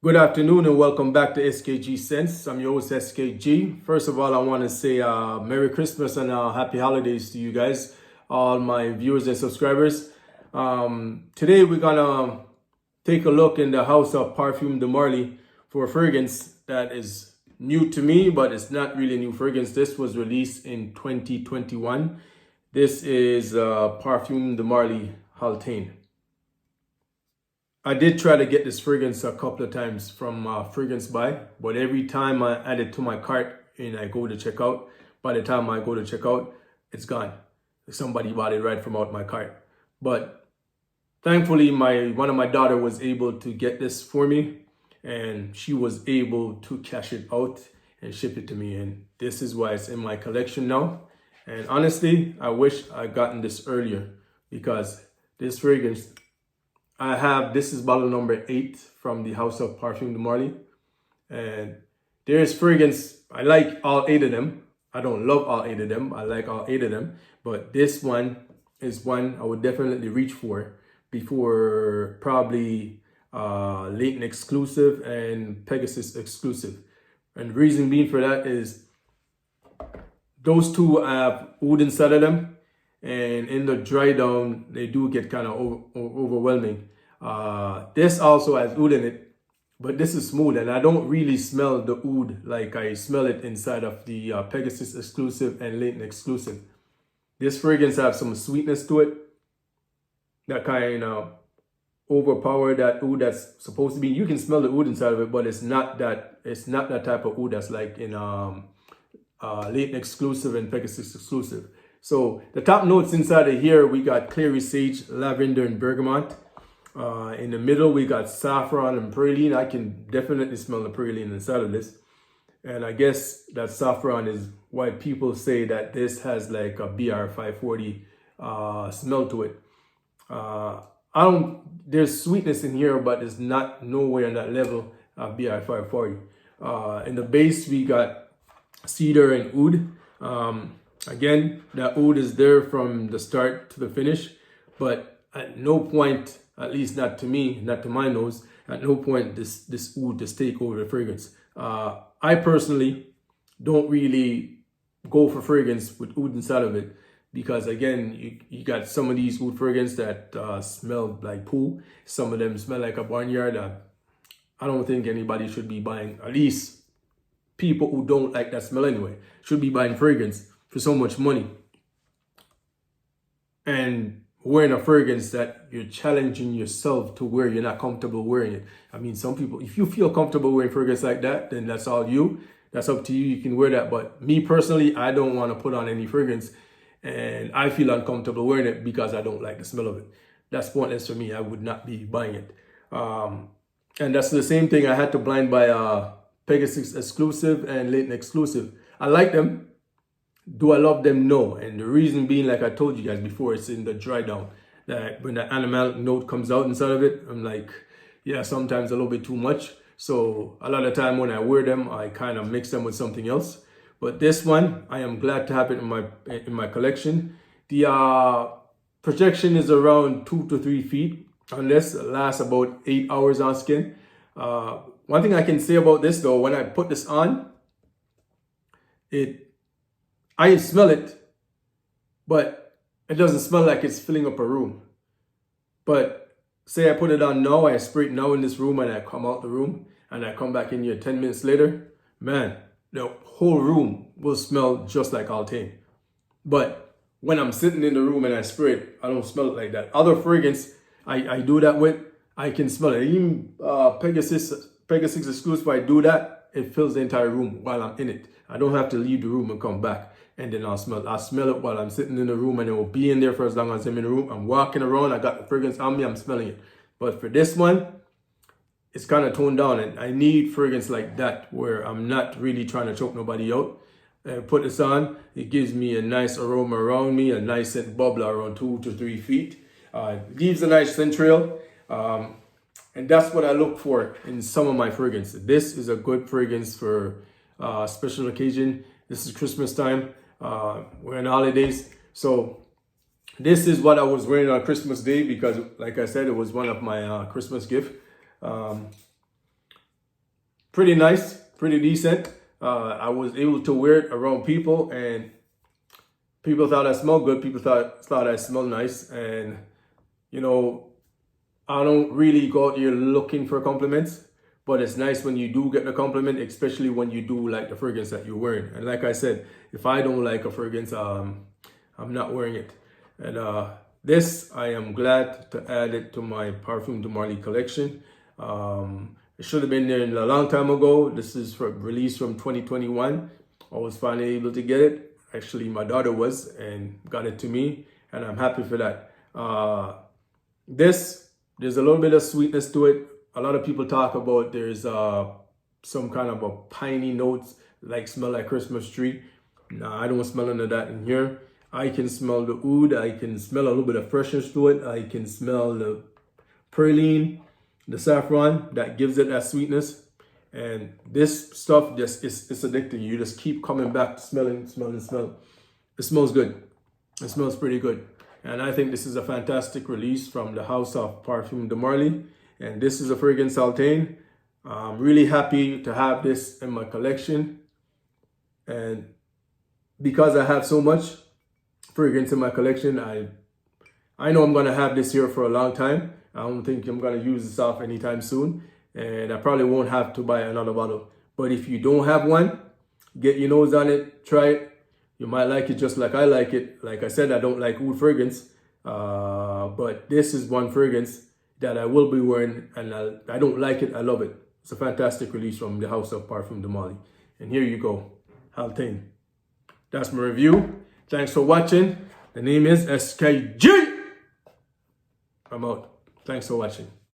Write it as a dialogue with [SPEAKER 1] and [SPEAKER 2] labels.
[SPEAKER 1] Good afternoon and welcome back to SKG Sense. I'm your host SKG. First of all, I want to say Merry Christmas and Happy Holidays to you guys, all my viewers and subscribers. Today we're gonna take a look in the house of Parfums de Marly for a fragrance that is new to me, but it's not really a new fragrance. This was released in 2021. This is Parfums de Marly HALTANE. I did try to get this fragrance a couple of times from Fragrance Buy, but every time I add it to my cart and I go to check out, by the time I go to check out, it's gone. Somebody bought it right from out my cart. But thankfully, one of my daughter was able to get this for me, and she was able to cash it out and ship it to me. And this is why it's in my collection now. And honestly, I wish I gotten this earlier, because this fragrance, this is bottle number 8 from the house of Parfums de Marly. And there's fragrance, I like all 8 of them. I don't love all 8 of them. I like all 8 of them. But this one is one I would definitely reach for before probably Leighton exclusive and Pegasus exclusive. And the reason being for that is those two have oud inside of them. And in the dry down, they do get kind of overwhelming. This also has oud in it, but this is smooth, and I don't really smell the oud like I smell it inside of the Pegasus exclusive and Leighton exclusive. This fragrance has some sweetness to it that kind of overpower that oud that's supposed to be. You can smell the oud inside of it, but it's not that type of oud that's like in Leighton exclusive and Pegasus exclusive. So the top notes inside of here, we got clary sage, lavender, and bergamot. In the middle, we got saffron and praline. I can definitely smell the praline inside of this. And I guess that saffron is why people say that this has like a BR 540 smell to it. There's sweetness in here, but it's not nowhere on that level of BR 540. In the base, we got cedar and oud. Again, that oud is there from the start to the finish, but at no point, at least not to me, not to my nose, at no point this oud just take over the fragrance. I personally don't really go for fragrance with oud inside of it, because again, you got some of these oud fragrance that smell like poo. Some of them smell like a barnyard. I don't think anybody should be buying, at least people who don't like that smell anyway, should be buying fragrance for so much money and wearing a fragrance that you're challenging yourself to wear. You're not comfortable wearing it. I mean, some people, if you feel comfortable wearing fragrance like that, then that's all you. That's up to you. You can wear that. But me personally, I don't want to put on any fragrance, and I feel uncomfortable wearing it because I don't like the smell of it. That's pointless for me. I would not be buying it. And that's the same thing I had to blind buy Pegasus exclusive and Leighton exclusive. I like them. Do I love them? No. And the reason being, like I told you guys before, it's in the dry down. That when the animal note comes out inside of it, I'm like, yeah, sometimes a little bit too much. So a lot of time when I wear them, I kind of mix them with something else. But this one, I am glad to have it in my collection. The projection is around 2 to 3 feet, unless it lasts about 8 hours on skin. One thing I can say about this though, when I put this on, I smell it, but it doesn't smell like it's filling up a room. But say I put it on now, I spray it now in this room, and I come out the room and I come back in here 10 minutes later, man, the whole room will smell just like HALTANE. But when I'm sitting in the room and I spray it, I don't smell it like that. Other fragrance I do that with, I can smell it. Even Pegasus exclusive, I do that, it fills the entire room while I'm in it. I don't have to leave the room and come back. And then I'll smell it while I'm sitting in the room, and it will be in there for as long as I'm in the room. I'm walking around, I got the fragrance on me, I'm smelling it. But for this one, it's kind of toned down, and I need fragrance like that where I'm not really trying to choke nobody out. Put this on, it gives me a nice aroma around me, a nice scent bubble around 2 to 3 feet. It leaves a nice scent trail. And that's what I look for in some of my fragrances. This is a good fragrance for special occasion. This is Christmas time. We're in holidays, so this is what I was wearing on Christmas Day, because like I said, it was one of my Christmas gift. pretty nice, pretty decent. I was able to wear it around people, and people thought I smelled good. People thought I smelled nice. And you know, I don't really go out here looking for compliments, but it's nice when you do get the compliment, especially when you do like the fragrance that you're wearing. And like I said, if I don't like a fragrance, I'm not wearing it. And this, I am glad to add it to my Parfums de Marly collection. It should have been there a long time ago. This is released from 2021. I was finally able to get it. Actually, my daughter was and got it to me, and I'm happy for that. There's a little bit of sweetness to it. A lot of people talk about there's some kind of a piney notes, like smell like Christmas tree. Nah, I don't smell none of that in here. I can smell the oud. I can smell a little bit of freshness to it. I can smell the praline, the saffron that gives it that sweetness. And this stuff just it's addicting. You just keep coming back to smelling. It smells good. It smells pretty good. And I think this is a fantastic release from the house of Parfums de Marly. And this is a fragrance HALTANE. I'm really happy to have this in my collection. And because I have so much fragrance in my collection, I know I'm going to have this here for a long time. I don't think I'm going to use this off anytime soon. And I probably won't have to buy another bottle. But if you don't have one, get your nose on it, try it. You might like it just like I like it. Like I said, I don't like oud fragrance. But this is one fragrance that I will be wearing, and I don't like it, I love it. It's a fantastic release from the house of Parfums de Marly. And here you go, HALTANE. That's my review. Thanks for watching. The name is SKG. I'm out. Thanks for watching.